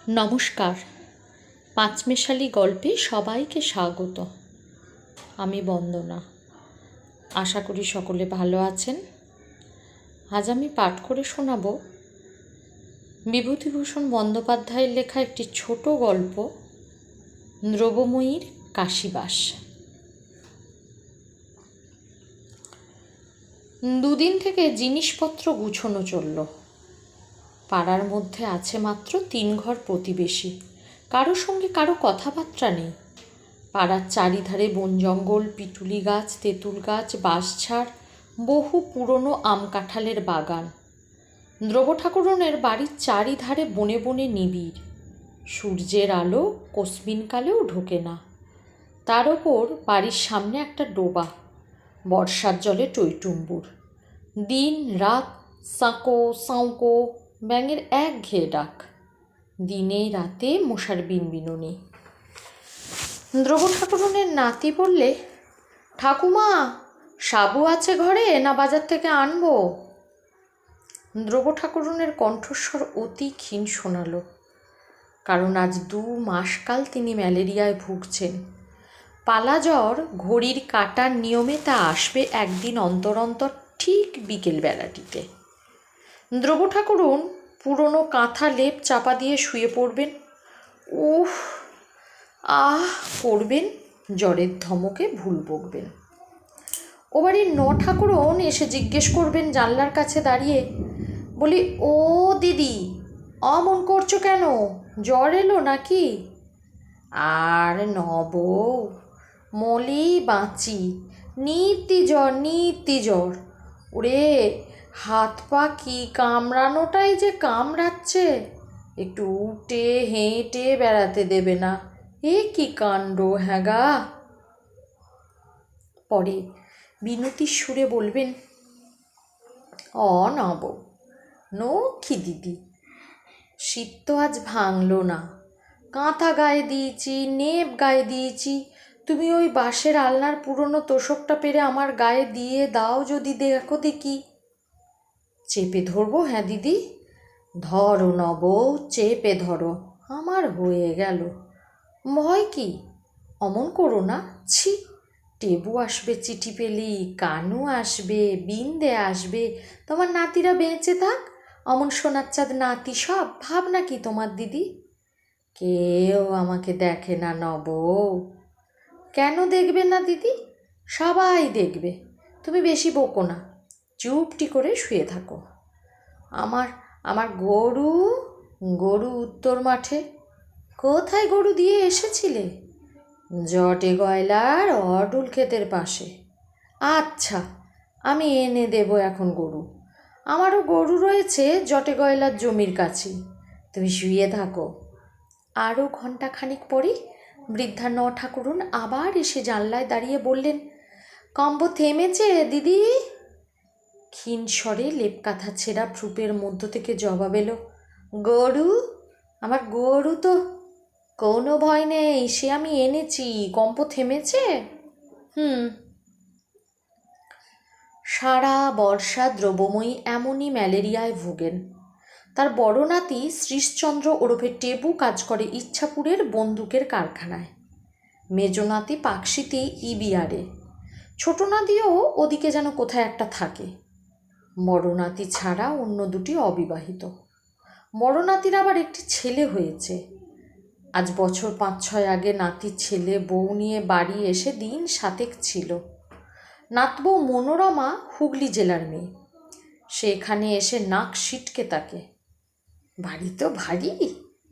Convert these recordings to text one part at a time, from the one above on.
নমস্কার। পাঁচমেশালি গল্পে সবাইকে স্বাগত। আমি বন্দনা। আশা করি সকলে ভালো আছেন। আজ আমি পাঠ করে শোনাব বিভূতিভূষণ বন্দ্যোপাধ্যায়ের লেখা একটি ছোট গল্প, দ্রব্যময়ীর কাশীবাস। দুদিন থেকে জিনিসপত্র গুছোনো চলল। পাড়ার মধ্যে আছে মাত্র 3 ঘর প্রতিবেশী। কারো সঙ্গে কারো কথাবার্তা নেই। পাড়ার চারিধারে বন জঙ্গল, পিটুলি গাছ, তেঁতুল গাছ, বাঁশঝাড়, বহু পুরনো আম কাঁঠালের বাগান। দ্রব্য ঠাকুরনের বাড়ির চারিধারে বনে বনে নিবিড়। সূর্যের আলো কস্মিনকালেও ঢোকে না। তার ওপর বাড়ির সামনে একটা ডোবা, বর্ষার জলে টইটুম্বুর। দিন রাত সাঁকো সাঁকো ব্যাঙের একঘেয়ে ডাক। দিনে রাতে মশার বিনবিনুনি। দ্রব্য ঠাকুরনের নাতি বললে, ঠাকুমা, সাবু আছে ঘরে না বাজার থেকে আনবো? দ্রব্য ঠাকুরনের কণ্ঠস্বর অতি ক্ষীণ শোনালো, কারণ আজ 2 মাসকাল তিনি ম্যালেরিয়ায় ভুগছেন। পালা জ্বর ঘড়ির কাটার নিয়মে তা আসবে একদিন অন্তর অন্তর, ঠিক বিকেল বেলাটিতে। দ্রব্য ঠাকুরন পুরনো কাঁথা লেপ চাপা দিয়ে শুয়ে পড়বেন। উফ আহ করবেন, জ্বরের ধমকে ভুল বকবেন। ও বাড়ির 9 ঠাকুরন এসে জিজ্ঞেস করবেন জানলার কাছে দাঁড়িয়ে, বলি, ও দিদি, অমন করছো কেন? জ্বর এলো নাকি? আর নব মলি বাঁচি, নিত্যি জ্বর। ওরে, হাত পা কি কামড়ানোটাই যে কামড়াচ্ছে, একটু উঠে হেঁটে বেড়াতে দেবে না। এ কি কাণ্ড! হ্যাঁ গা। পরে বিনতির সুরে বলবেন, নব নক্ষী দিদি, শীত তো আজ ভাঙলো না। কাঁথা গায়ে দিয়েছি, নেপ গায়ে দিয়েছি। তুমি ওই বাঁশের আলনার পুরনো তোষকটা পেরে আমার গায়ে দিয়ে দাও যদি, দেখো দেখি। চেপে ধরবো? হ্যাঁ দিদি। ধরো নব, চেপে ধরো, আমার হয়ে গেল। ভয় কি? অমন করো না। ছি, টেবু আসবে চিঠি পেলি, কানু আসবে, বিন্দে আসবে, তোমার নাতিরা বেঁচে থাক। অমন সোনার চাঁদ নাতি সব, ভাবনা কি তোমার দিদি? কেউ আমাকে দেখে না নব। কেন দেখবে না দিদি? সবাই দেখবে। তুমি বেশি বকো না, চুপটি করে শুয়ে থাকো। আমার গরু উত্তর মাঠে। কোথায় গরু দিয়ে এসেছিলে? জটে গয়লার অডুল ক্ষেতের পাশে। আচ্ছা, আমি এনে দেব এখন গরু। আমারও গরু রয়েছে জটে গয়লার জমির কাছে। তুমি শুয়ে থাকো। আরও ঘণ্টাখানিক পরেই বৃদ্ধা 9 ঠাকুরন আবার এসে জানলায় দাঁড়িয়ে বললেন, কম্ব থেমেছে দিদি? ক্ষীণ স্বরে লেপকাথা ছেঁড়া ভ্রূপের মধ্য থেকে জবাব এলো, গরু? আমার গরু তো কোনো ভয় নেই, সে আমি এনেছি। কম্প থেমেছে? সারা বর্ষা দ্রব্যময়ী এমনই ম্যালেরিয়ায় ভোগেন। তার বড় নাতি শ্রীশচন্দ্র ওরফে টেবু কাজ করে ইচ্ছাপুরের বন্দুকের কারখানায়। মেজ নাতি পাকশিতে ইবিআরে। ছোট নাতিও ওদিকে যেন কোথায় একটা থাকে। বড় নাতি ছাড়া অন্য 2টি অবিবাহিত। বড় নাতির আবার একটি ছেলে হয়েছে। আজ বছর 5-6 আগে নাতির ছেলে বউ নিয়ে বাড়ি এসে দিন 7 ছিল। নাতবউ মনোরমা হুগলি জেলার মেয়ে। সে এখানে এসে নাক সিটকে তাকে। বাড়ি তো ভারী,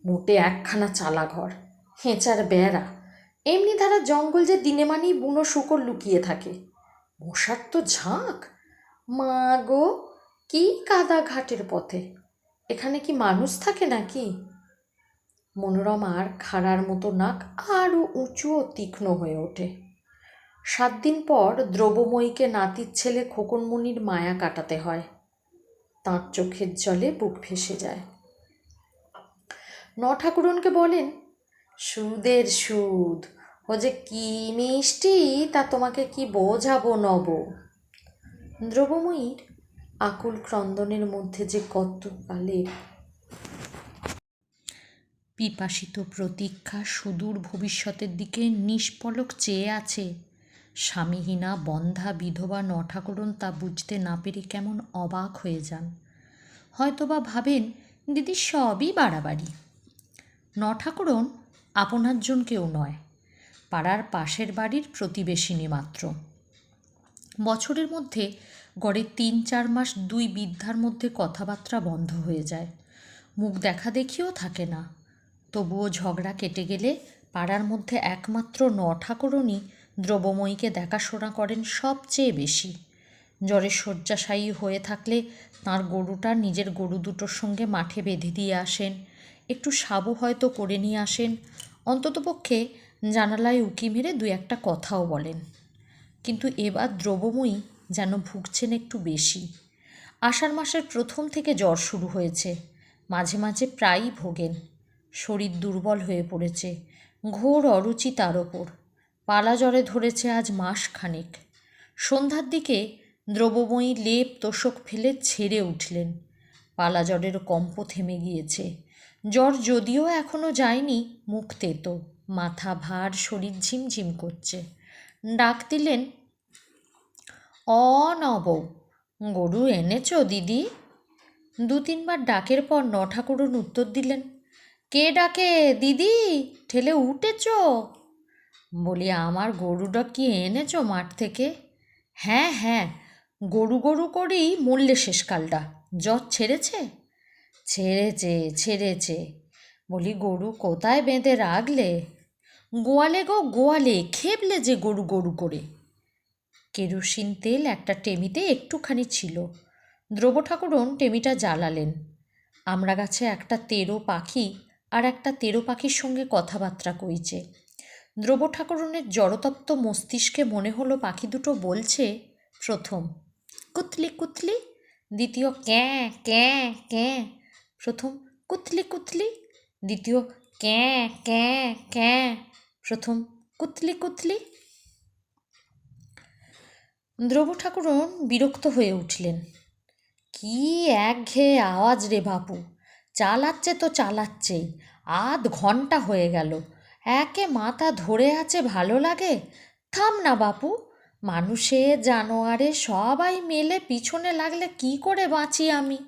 মোটে 1খানা চালা ঘর, হেঁচার বেড়া, এমনি ধারা জঙ্গল যে দিনে মানেই বুনো শুকর লুকিয়ে থাকে। মশার তো ঝাঁক। মা গো, কি কাদা ঘাটের পথে! এখানে কি মানুষ থাকে নাকি? মনোরমার খাড়ার মতো নাক আরও উঁচু ও তীক্ষ্ণ হয়ে ওঠে। 7 দিন পর দ্রব্যময়ীকে নাতির ছেলে খোকনমণির মায়া কাটাতে হয়। তাঁর চোখের জলে বুক ভেসে যায়। 9 ঠাকুরনকে বলেন, সুদের সুদ, ও যে কি মিষ্টি তা তোমাকে কি বোঝাবো নব। দ্রব্যময়ীর আকুল ক্রন্দনের মধ্যে যে কত কালে পিপাসিত প্রতীক্ষা সুদূর ভবিষ্যতের দিকে নিষ্পলক চেয়ে আছে। স্বামীহীনা বন্ধা বিধবা নঠাকরুণ তা বুঝতে না পেরে কেমন অবাক হয়ে যান। হয়তোবা ভাবেন দিদি সবই বাড়াবাড়ি। নঠাকরুণ আপনার জন কেউ নয়, পাড়ার পাশের বাড়ির প্রতিবেশিনী মাত্র। বছরের মধ্যে গড়ে ৩-৪ মাস দুই বৃদ্ধার মধ্যে কথাবার্তা বন্ধ হয়ে যায়, মুখ দেখা দেখিও থাকে না। তবুও ঝগড়া কেটে গেলে পাড়ার মধ্যে একমাত্র নঠাকরুণই দ্রব্যময়ীকে দেখাশোনা করেন সবচেয়ে বেশি। জ্বরে শয্যাশায়ী হয়ে থাকলে তাঁর গরুটা নিজের গরু দুটোর সঙ্গে মাঠে বেঁধে দিয়ে আসেন, একটু সাবু হয়তো করে নিয়ে আসেন, অন্ততপক্ষে জানালায় উঁকি মেরে ২-১টা কথাও বলেন। কিন্তু এবার দ্রব্যময়ী যেন ভুগছেন একটু বেশি। আষাঢ় মাসের প্রথম থেকে জ্বর শুরু হয়েছে, মাঝে মাঝে প্রায়ই ভোগেন। শরীর দুর্বল হয়ে পড়েছে, ঘোর অরুচি তার ওপর। পালা জ্বরে ধরেছে আজ মাসখানেক। সন্ধ্যার দিকে দ্রব্যময়ী লেপ তোষক ফেলে ছেড়ে উঠলেন। পালা জ্বরের কম্প থেমে গিয়েছে। জ্বর যদিও এখনও যায়নি, মুখ তেতো, মাথা ভার, শরীর ঝিমঝিম করছে। ডাক দিলেন, নব, গরু এনেছ দিদি? ২-৩ বার ডাকের পর নঠাকরুণ উত্তর দিলেন, কে ডাকে দিদি? ঠেলে উঠেছ? বলি, আমার গরুটা কি এনেছ মাঠ থেকে? হ্যাঁ হ্যাঁ, গরু গরু করেই মরলে শেষকালটা। জ্বর ছেড়েছে? ছেড়েছে। বলি, গরু কোথায় বেঁধে রাখলে? গোয়ালে গো গোয়ালে, খেপলে যে গরু গরু করে। কেরোসিন তেল একটা টেমিতে একটুখানি ছিল। দ্রব্য ঠাকুরন টেমিটা জ্বালালেন। আমড়া গাছে একটা তেরো পাখি আর একটা তেরো পাখির সঙ্গে কথাবার্তা কইছে। দ্রব্য ঠাকুরনের জড়তপ্ত মস্তিষ্কে মনে হলো পাখি দুটো বলছে, প্রথম কুতলি কুতলি, দ্বিতীয় ক্যাঁ ক্যাঁ ক্যাঁ। প্রথম কুতলি কুতলি, দ্বিতীয় ক্যাঁ ক্যাঁ ক্যাঁ, প্রথম কুতলি কুতলি। দ্রব্য ঠাকুরন বিরক্ত হয়ে উঠলেন। কি একঘেয়ে আওয়াজ রে বাপু, চালাচ্ছে তো চালাচ্ছেই, ০.৫ ঘন্টা হয়ে গেল, একে মাথা ধরে আছে, ভালো লাগে? থাম না বাপু, মানুষে জানোয়ারে সবাই মেলে পিছনে লাগলে কি করে বাঁচি আমি?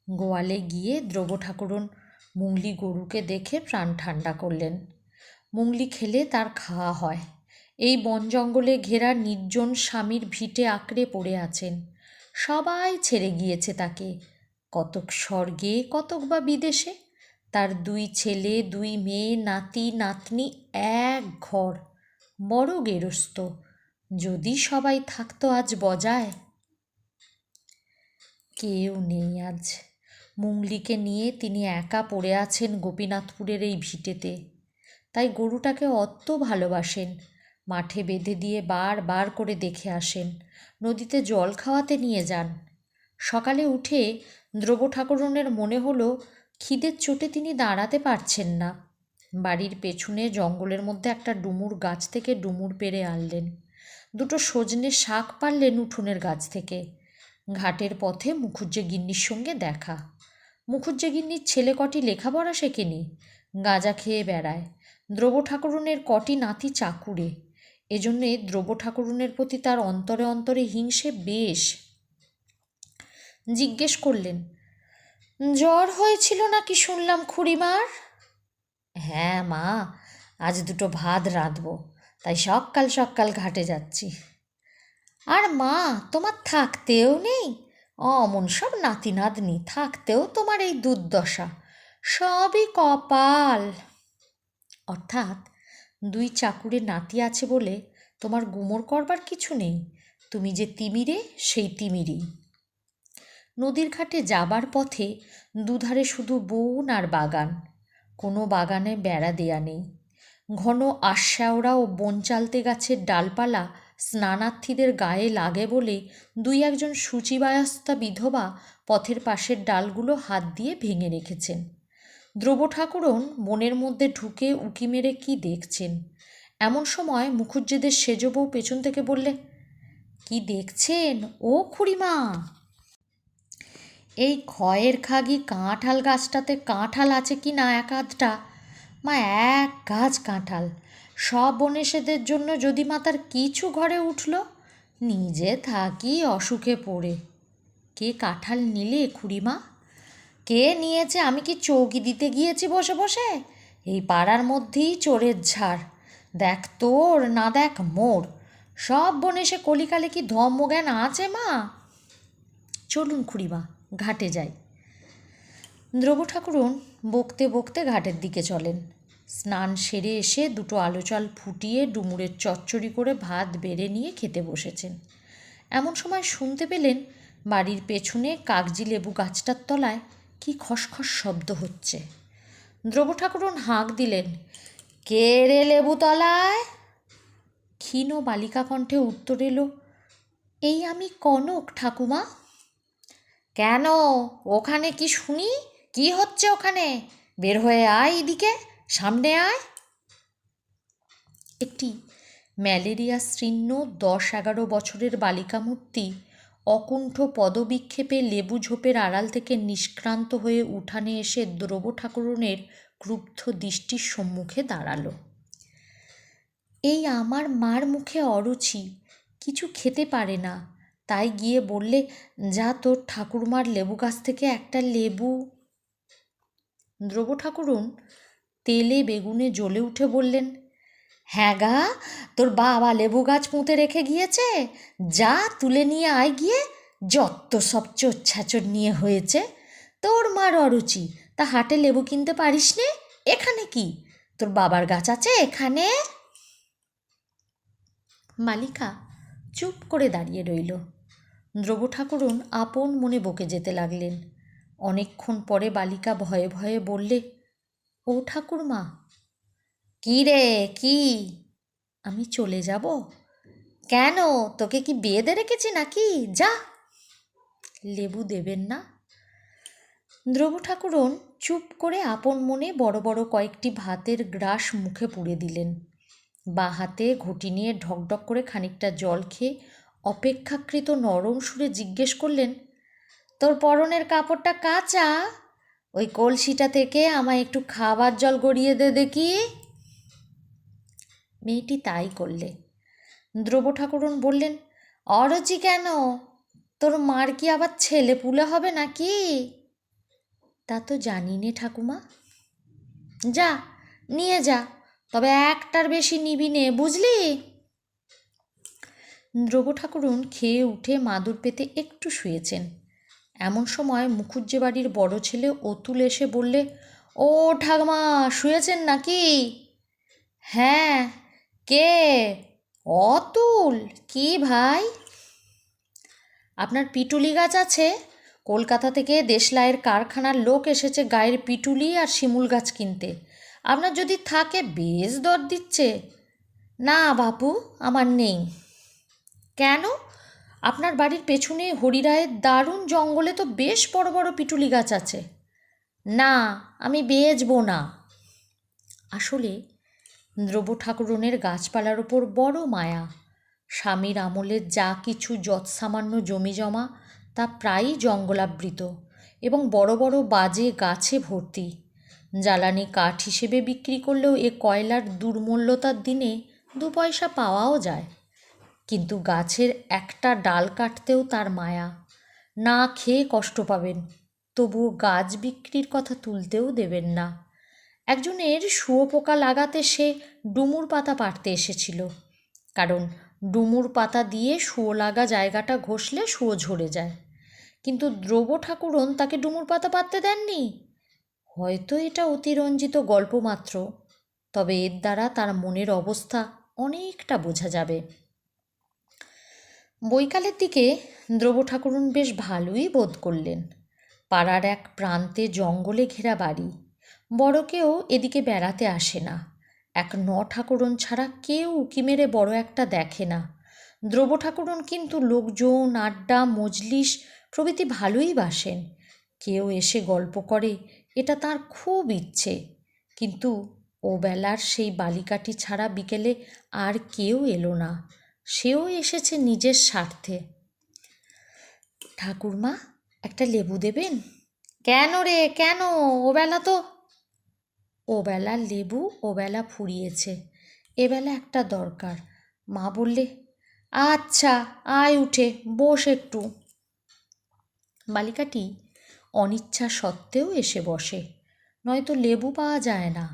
গোয়ালে গিয়ে দ্রব্য ঠাকুরন মুংলি গরুকে দেখে প্রাণ ঠান্ডা করলেন। মুংলি খেলে তার খাওয়া হয়। এই বন জঙ্গলে ঘেরা নির্জন স্বামীর ভিটে আঁকড়ে পড়ে আছেন। সবাই ছেড়ে গিয়েছে তাকে, কতক স্বর্গে, কতক বা বিদেশে। তার ২ ছেলে, ২ মেয়ে, নাতি নাতনি, এক ঘর, বড় গেরস্ত। যদি সবাই থাকতো আজ বজায়। কেউ নেই আজ। মুংলিকে নিয়ে তিনি একা পড়ে আছেন গোপীনাথপুরের এই ভিটেতে। তাই গরুটাকে অত ভালোবাসেন, মাঠে বেঁধে দিয়ে বার করে দেখে আসেন, নদীতে জল খাওয়াতে নিয়ে যান। সকালে উঠে দ্রব্য ঠাকুরনের মনে হলো খিদের চোটে তিনি দাঁড়াতে পারছেন না। বাড়ির পেছনে জঙ্গলের মধ্যে একটা ডুমুর গাছ থেকে ডুমুর পেড়ে আনলেন। ২টো সজনে শাক পারলেন উঠোনের গাছ থেকে। ঘাটের পথে মুখুজ্জে গিন্নির সঙ্গে দেখা। মুখুজ্জে গিন্নির ছেলে কটি লেখাপড়া শেখেনি, গাঁজা খেয়ে বেড়ায়। দ্রব্য ঠাকুরনের কটি নাতি চাকুরে, এজন্যে দ্রব্য ঠাকুরনের প্রতি তার অন্তরে অন্তরে হিংসে বেশ। জিজ্ঞেস করলেন, জ্বর হয়েছিল নাকি শুনলাম খুড়িমার? হ্যাঁ মা, আজ ২টো ভাত রাঁধব, তাই সকাল সকাল ঘাটে যাচ্ছি। আর মা, তোমার থাকতেও নেই? অমন সব নাতি নাতনি থাকতেও তোমার এই দুর্দশা, সবই কপাল। অর্থাৎ ২ চাকুরে নাতি আছে বলে তোমার গুমর করবার কিছু নেই, তুমি যে তিমিরে সেই তিমিরেই। নদীর ঘাটে যাবার পথে দুধারে শুধু বন আর বাগান, কোনো বাগানে বেড়া দেয়া নেই। ঘন আশ্যাওড়া ও বনচালতে গাছের ডালপালা স্নানার্থীদের গায়ে লাগে বলে ২-১জন শুচিবায়স্তা বিধবা পথের পাশের ডালগুলো হাত দিয়ে ভেঙে রেখেছেন। দ্রব্য ঠাকুরন বনের মধ্যে ঢুকে উঁকি মেরে কি দেখছেন। এমন সময় মুখুজ্জেদের সেজ বউ পেছন থেকে বললে, কি দেখছেন ও খুড়িমা? এই খয়ের খাগি কাঁঠাল গাছটাতে কাঁঠাল আছে কি না এক আধটা, মা এক গাছ কাঁঠাল, সব বনেশেদের জন্য যদি মা তার কিছু ঘরে উঠল, নিজে থাকি অসুখে পড়ে। কে কাঁঠাল নিলে খুড়িমা? কে নিয়েছে? আমি কি চৌকি দিতে গিয়েছি বসে বসে? এই পাড়ার মধ্যেই চোরের ঝাড়, দেখ তোর না দেখ মোর, সব বনেশে কলিকালে কি ধর্মজ্ঞান আছে মা? চলুন খুড়িমা, ঘাটে যাই। দ্রব্য ঠাকুরন বকতে বকতে ঘাটের দিকে চলেন। স্নান সেরে এসে দুটো আলো চাল ফুটিয়ে ডুমুরের চচ্চড়ি করে ভাত বেড়ে নিয়ে খেতে বসেছেন। এমন সময় শুনতে পেলেন বাড়ির পেছনে কাগজি লেবু গাছটার তলায় কি খসখস শব্দ হচ্ছে। দ্রব্য ঠাকুরন হাঁক দিলেন, কে রে লেবু তলায়? ক্ষীণ বালিকা কণ্ঠে উত্তর এলো, এই আমি কনক ঠাকুমা। কেন, ওখানে কি শুনি? কি হচ্ছে ওখানে? বের হয়ে আয়, এদিকে সামনে আয়। একটি ম্যালেরিয়া শীর্ণ 10-11 বছরের বালিকা মূর্তি অকুণ্ঠ পদবিক্ষেপে লেবু ঝোপের আড়াল থেকে নিষ্ক্রান্ত হয়ে উঠানে এসে দ্রব্য ঠাকুরনের ক্রুব্ধ দৃষ্টির সম্মুখে দাঁড়ালো। এই আমার মার মুখে অরুচি, কিছু খেতে পারে না, তাই গিয়ে বললে, যা তোর ঠাকুরমার লেবু গাছ থেকে একটা লেবু। দ্রব্য ঠাকুরন তেলে বেগুনে জ্বলে উঠে বললেন, হ্যাঁ গা, তোর বাবা লেবু গাছ পুঁতে রেখে গিয়েছে, যা তুলে নিয়ে আয় গিয়ে, যত সব চোর নিয়ে হয়েছে। তোর মার অরুচি, তা হাটে লেবু কিনতে পারিস নে? এখানে কি তোর বাবার গাছ আছে এখানে? বালিকা চুপ করে দাঁড়িয়ে রইল। দ্রব্য ঠাকুরন আপন মনে বকে যেতে লাগলেন। অনেকক্ষণ পরে বালিকা ভয়ে ভয়ে বললে, ও ঠাকুরমা। কি রে, কি? আমি চলে যাব। কেন, তোকে কি বেঁধে রেখেছি নাকি? যা। লেবু দেবেন না? দ্রব্য ঠাকুরন চুপ করে আপন মনে বড় বড় কয়েকটি ভাতের গ্রাস মুখে পুরে দিলেন। বাঁ হাতে ঘটি নিয়ে ঢকঢক করে খানিকটা জল খেয়ে অপেক্ষাকৃত নরম সুরে জিজ্ঞেস করলেন, তোর পরনের কাপড়টা কাঁচা? ওই কলসিটা থেকে আমায় একটু খাবার জল গড়িয়ে দে দেখি। মেয়েটি তাই করলে। দ্রব্য ঠাকুরন বললেন, অরুচি কেন? তোর মার কি আবার ছেলে পুলে হবে নাকি? তা তো জানি নে ঠাকুমা। যা, নিয়ে যা, তবে একটার বেশি নিবি নে, বুঝলি? দ্রব্য ঠাকুরন খেয়ে উঠে মাদুর পেতে একটু শুয়েছেন। এমন সময় মুখুজ্জে বাড়ির বড় ছেলে অতুল এসে বললে, ও ঠাকুমা, শুয়েছেন নাকি? হ্যাঁ। কে? অতুল। কি ভাই? আপনার পিটুলি গাছ আছে? কলকাতা থেকে দেশলাইয়ের কারখানার লোক এসেছে গায়ের পিটুলি আর শিমুল গাছ কিনতে। আপনার যদি থাকে বেশ দর দিচ্ছে। না বাপু, আমার নেই। কেন? আপনার বাড়ির পেছনে হরিরায়ের দারুণ জঙ্গলে তো বেশ বড় বড় পিটুলি গাছ আছে। না, আমি বেচবো না। আসলে দ্রব্য ঠাকুরনের গাছপালার ওপর বড় মায়া। স্বামীর আমলের যা কিছু যৎসামান্য জমি জমা তা প্রায়ই জঙ্গলাবৃত এবং বড় বড় বাজে গাছে ভর্তি। জ্বালানি কাঠ হিসেবে বিক্রি করলেও এ কয়লার দুর্মূল্যতার দিনে 2 পয়সা পাওয়াও যায়। কিন্তু গাছের একটা ডাল কাটতেও তার মায়া। না খেয়ে কষ্ট পাবেন, তবুও গাছ বিক্রির কথা তুলতেও দেবেন না। একজনের শুঁয়োপোকা লাগাতে সে ডুমুর পাতা পাড়তে এসেছিল, কারণ ডুমুর পাতা দিয়ে শুঁয়ো লাগা জায়গাটা ঘষলে শুঁয়ো ঝরে যায়। কিন্তু দ্রব্য ঠাকুরন তাকে ডুমুর পাতা পাড়তে দেননি। হয়তো এটা অতিরঞ্জিত গল্প মাত্র, তবে এর দ্বারা তার মনের অবস্থা অনেকটা বোঝা যাবে। বৈকালের দিকে দ্রব্য ঠাকুরন বেশ ভালোই বোধ করলেন। পাড়ার এক প্রান্তে জঙ্গলে ঘেরা বাড়ি, বড় কেউ এদিকে বেড়াতে আসে না। এক ঠাকুরন ছাড়া কেউ উকি মেরে বড় একটা দেখে না। দ্রব্য ঠাকুরন কিন্তু লোকজন, আড্ডা, মজলিস প্রভৃতি ভালোই বাসেন। কেউ এসে গল্প করে, এটা তার খুব ইচ্ছে। কিন্তু ও বেলার সেই বালিকাটি ছাড়া বিকেলে আর কেউ এলো না। সেও এসেছে নিজের স্বার্থে। ঠাকুরমা, একটা লেবু দেবেন? কেন রে, কেন? ওবেলা লেবু ওবেলা ফুরিয়েছে, এবেলা একটা দরকার। মা বললে, আচ্ছা আয় উঠে বস একটু। বালিকাটি অনিচ্ছা সত্ত্বেও এসে বসে, নয়তো লেবু পাওয়া যায় না।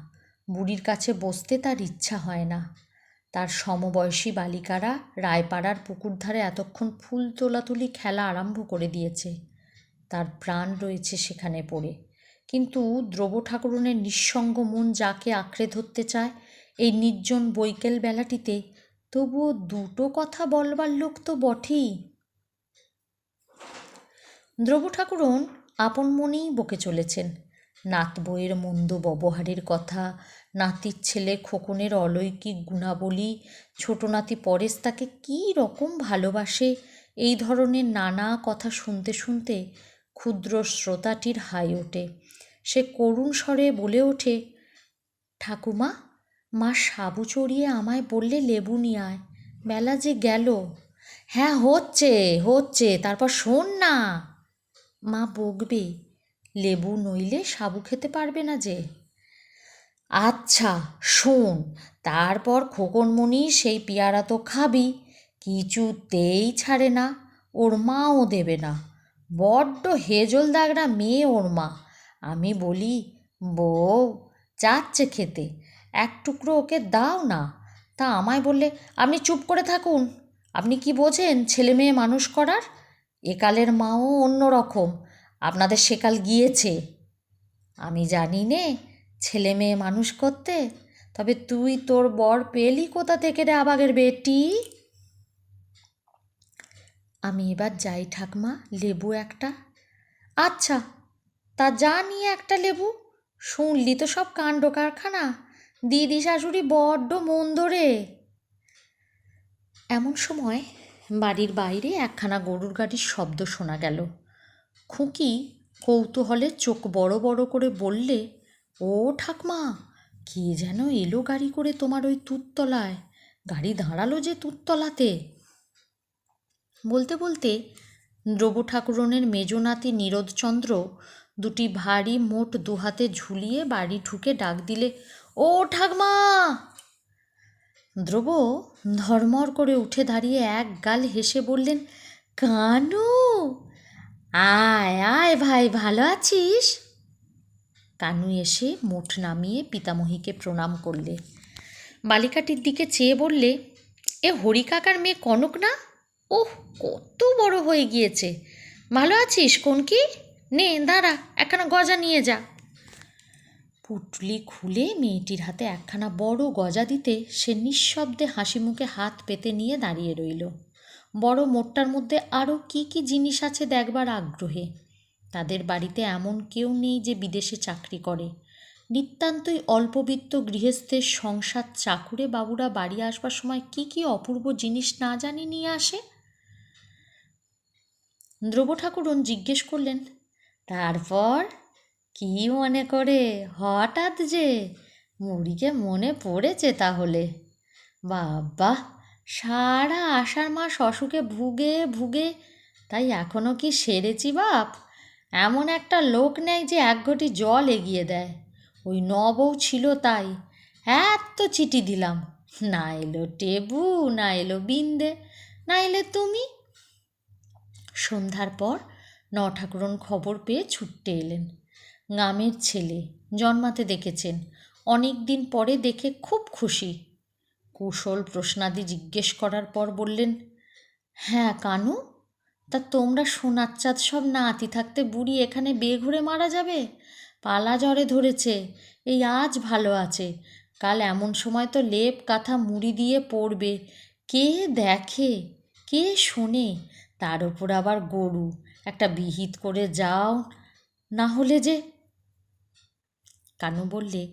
বুড়ির কাছে বসতে তার ইচ্ছা হয় না। তার সমবয়সী বালিকারা রায়পাড়ার পুকুর ধারে এতক্ষণ ফুল তোলাতুলি খেলা আরম্ভ করে দিয়েছে। তার প্রাণ রয়েছে সেখানে পড়ে, কিন্তু দ্রব ঠাকুরনের নিঃসঙ্গ মন যাকে আঁকড়ে ধরতে চায় এই নির্জন বৈকাল বেলাটিতে, তবুও দুটো কথা বলবার লোক তো বটেই। দ্রব ঠাকুরন আপন মনেই বকে চলেছেন নাত বইয়ের মন্দ ব্যবহারের কথা, নাতির ছেলে খোকনের অলৌকিক গুণাবলী, ছোট নাতি পরেশ তাকে কী রকম ভালোবাসে, এই ধরনের নানা কথা শুনতে শুনতে ক্ষুদ্র শ্রোতাটির হাই ওঠে। সে করুণ স্বরে বলে ওঠে, ঠাকুমা, মা সাবু চড়িয়ে আমায় বললে লেবু নিয়ে আয়, বেলা যে গেল। হ্যাঁ হচ্ছে হচ্ছে, তারপর শোন না। মা বকবে, লেবু নইলে সাবু খেতে পারবে না যে। আচ্ছা শোন, তারপর খোকনমণি সেই পেয়ারা তো খাবি, কিছুতেই ছাড়ে না, ওর মাও দেবে না। বড্ড হেজল দাগড়া মেয়ে ওর মা। আমি বলি, বউ যাচ্ছে খেতে, এক টুকরো ওকে দাও না। তা আমায় বললে, আপনি চুপ করে থাকুন, আপনি কি বোঝেন ছেলে মেয়ে মানুষ করার? একালের মাও অন্য রকম, আপনাদের সেকাল গিয়েছে। আমি জানি নে ছেলে মেয়ে মানুষ করতে, তবে তুই তোর বর পেলি কোথা থেকে রে আবাগের বেটি? আমি এবার যাই ঠাকমা, লেবু একটা। আচ্ছা তা যা নিয়ে একটা লেবু। শুনলি তো সব কাণ্ড কারখানা, দিদি শাশুড়ি বড্ড মন্দ রে। এমন সময় বাড়ির বাইরে একখানা গরুর গাড়ির শব্দ শোনা গেল। খুকি কৌতূহলে চোখ বড় বড় করে বললে, ও ঠাকমা, কে যেন এলো গাড়ি করে তোমার ওই তুততলায়, গাড়ি দাঁড়ালো যে তুততলাতে। বলতে বলতে দ্রব ঠাকুরনের মেজ নাতি নীরদচন্দ্র দুটি ভারী মোট দুহাতে ঝুলিয়ে বাড়ি ঢুকে ডাক দিলে, ও ঠাকমা। দ্রব ধর্মর করে উঠে দাঁড়িয়ে এক গাল হেসে বললেন, কানু, আয় আয় ভাই, ভালো আছিস? কানু এসে মুঠ নামিয়ে পিতামহীকে প্রণাম করলে। বালিকাটির দিকে চেয়ে বললে, এ হরি কাকার মেয়ে কনক না? ওহ, কত বড় হয়ে গিয়েছে। ভালো আছিস কনকি? নে দাঁড়া, একখানা গজা নিয়ে যা। পুটলি খুলে মেয়েটির হাতে একখানা বড় গজা দিতে সে নিঃশব্দে হাসি মুখে হাত পেতে নিয়ে দাঁড়িয়ে রইল, বড় মোটটার মধ্যে আরও কি কি জিনিস আছে দেখবার আগ্রহে। তাদের বাড়িতে এমন কেউ নেই যে বিদেশে চাকরি করে। নিতান্তই অল্পবিত্ত গৃহস্থের সংসার চাকুরে বাবুরা বাড়ি আসবার সময় কি কি অপূর্ব জিনিস না জানি নিয়ে আসে। দ্রব ঠাকুরন জিজ্ঞেস করলেন, তারপর কি মনে করে হঠাৎ যে মুড়িকে মনে পড়েছে তাহলে? বাবা, সারা আষাঢ় মাস অসুখে ভুগে ভুগে তাই এখনও কি সেরেছি বাপ? এমন একটা লোক নেই যে এক ঘটি জল এগিয়ে দেয়। ওই নবউ ছিল তাই, এত চিঠি দিলাম, না এলো টেবু, না এলো বিন্দে, না এলে তুমি। সন্ধ্যার পর ঠাকুরন খবর পেয়ে ছুটতে এলেন। গ্রামের ছেলে, জন্মাতে দেখেছেন, অনেক দিন পরে দেখে খুব খুশি। কুশল প্রশ্নাদি জিজ্ঞেস করার পর বললেন, হ্যাঁ কানু, তা তোমরা সোনার চাঁদ সব নাতি থাকতে বুড়ি এখানে বেঘুরে মারা যাবে? পালা জ্বরে ধরেছে, এই আজ ভালো আছে, কাল এমন সময় তো লেপ কাঁথা মুড়ি দিয়ে পড়বে, কে দেখে কে শোনে? তার ওপর আবার গরু, একটা বিহিত করে যাও না হলে যে। কানু বললে,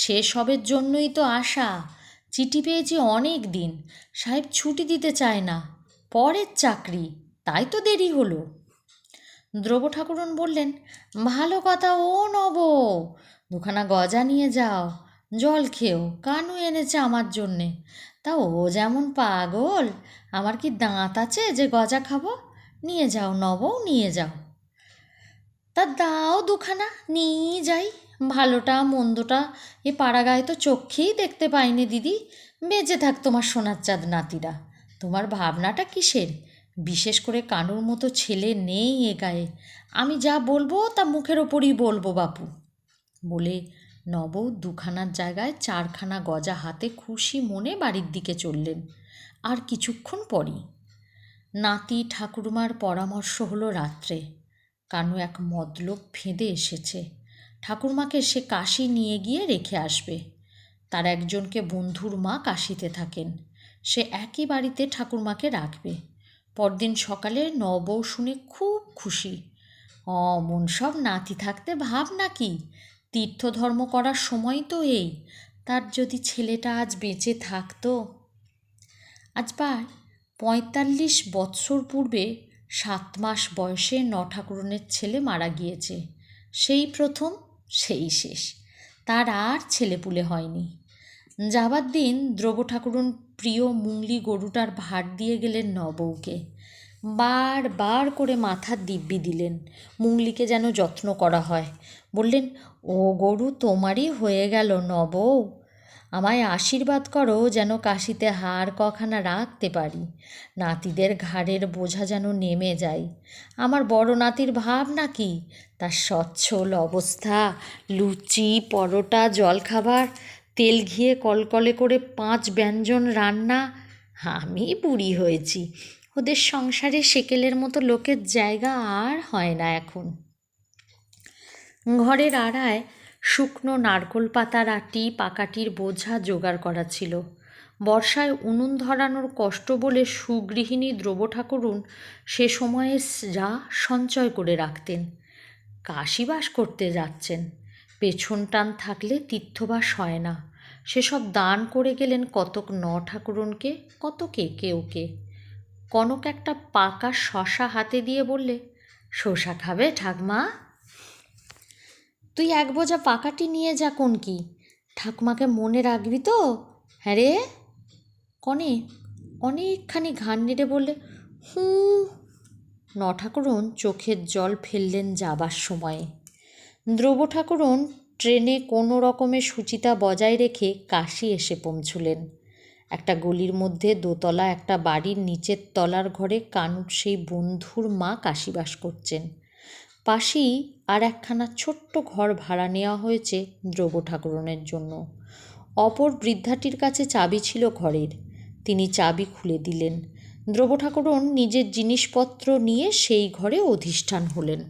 সে সবের জন্যই তো আশা, চিঠি পেয়েছি অনেক দিন, সাহেব ছুটি দিতে চায় না, পরের চাকরি, তাই তো দেরি হলো। দ্রব ঠাকুরন বললেন, ভালো কথা ও নব, দুখানা গজা নিয়ে যাও, জল খেও, কানু এনেছে আমার জন্যে। তা ও যেমন পাগল, আমার কি দাঁত আছে যে গজা খাবো? নিয়ে যাও নব, নিয়ে যাও। তা দাও দুখানা, নিয়ে যাই। ভালোটা মন্দটা এ পাড়াগায় তো চোখেই দেখতে পাইনি দিদি। বেঁচে থাক তোমার সোনার চাঁদ নাতিরা। তোমার ভাবনাটা কিসের? বিশেষ করে কানুর মতো ছেলে নেই এ গায়ে। আমি যা বলবো তা মুখের ওপরই বলবো বাপু। বলে নব দুখানার জায়গায় 4খানা গজা হাতে খুশি মনে বাড়ির দিকে চললেন। আর কিছুক্ষণ পরই নাতি ঠাকুরমার পরামর্শ হলো রাত্রে কানু এক মতলব ফেঁদে এসেছে। ঠাকুরমাকে সে কাশি নিয়ে গিয়ে রেখে আসবে। তার একজনকে বন্ধুর মা কাশিতে থাকেন, সে একই বাড়িতে ঠাকুরমাকে রাখবে। পরদিন সকালে নবৌ শুনে খুব খুশি। অমন সব নাতি থাকতে ভাব নাকি, তীর্থধর্ম করার সময় তো এই। তার যদি ছেলেটা আজ বেঁচে থাকতো। আজ প্রায় 45 বৎসর পূর্বে 7 মাস বয়সে ঠাকুরনের ছেলে মারা গিয়েছে। সেই প্রথম, সেই শেষ। তার আর ছেলেপুলে হয়নি। যাবার দিন দ্রব্য ঠাকুরন প্রিয় মুংলি গরুটার ভার দিয়ে গেলেন নবৌকে। বার করে মাথার দিব্যি দিলেন, মুংলিকে যেন যত্ন করা হয়। বললেন, ও গরু তোমারই হয়ে গেল নবৌ, আমায় আশীর্বাদ করো যেন কাশিতে হাড় কখানা রাখতে পারি, নাতিদের ঘাড়ের বোঝা যেন নেমে যায়। আমার বড় নাতির ভাব নাকি, তার সচ্ছল অবস্থা, লুচি পরোটা জলখাবার, তেল ঘিয়ে কলকলে করে 5 ব্যঞ্জন রান্না। আমি বুড়ি হয়েছি, ওদের সংসারে সেকেলের মতো লোকের জায়গা আর হয় না এখন। ঘরের আড়ায় শুকনো নারকোল পাতার আটি পাকাটির বোঝা জোগাড় করা ছিল। বর্ষায় উনুন ধরানোর কষ্ট বলে সুগৃহিণী দ্রব্য ঠাকুরুন সে সময়ে যা সঞ্চয় করে রাখতেন। কাশিবাস করতে যাচ্ছেন, পেছন টান থাকলে তীর্থবাস হয় না। সেসব দান করে গেলেন কতক ঠাকুরুনকে, কতকে কেউকে। কনক একটা পাকা শশা হাতে দিয়ে বললে, শসা খাবে ঠাকমা? তুই 1 বোঝা পাকাটি নিয়ে যা কোন কি, ঠাকুমাকে মনে রাখবি তো? হ্যাঁ রে। কনে অনেকখানি ঘাড় নেড়ে বললে, ঠাকুরন চোখের জল ফেললেন যাবার সময়ে। দ্রব্য ঠাকুরন ট্রেনে কোনো রকমে সুচিতা বজায় রেখে কাশি এসে পৌঁছলেন। একটা গলির মধ্যে দোতলা একটা বাড়ির নিচের তলার ঘরে কানুর সেই বন্ধুর মা কাশিবাস করছেন। পাশেই আর একখানা ছোট্ট ঘর ভাড়া নেওয়া হয়েছে দ্রব্য ঠাকুরনের জন্য। অপর বৃদ্ধাটির কাছে চাবি ছিল ঘরের, তিনি চাবি খুলে দিলেন। দ্রব্য ঠাকুরন নিজের জিনিসপত্র নিয়ে সেই ঘরে অধিষ্ঠান হলেন।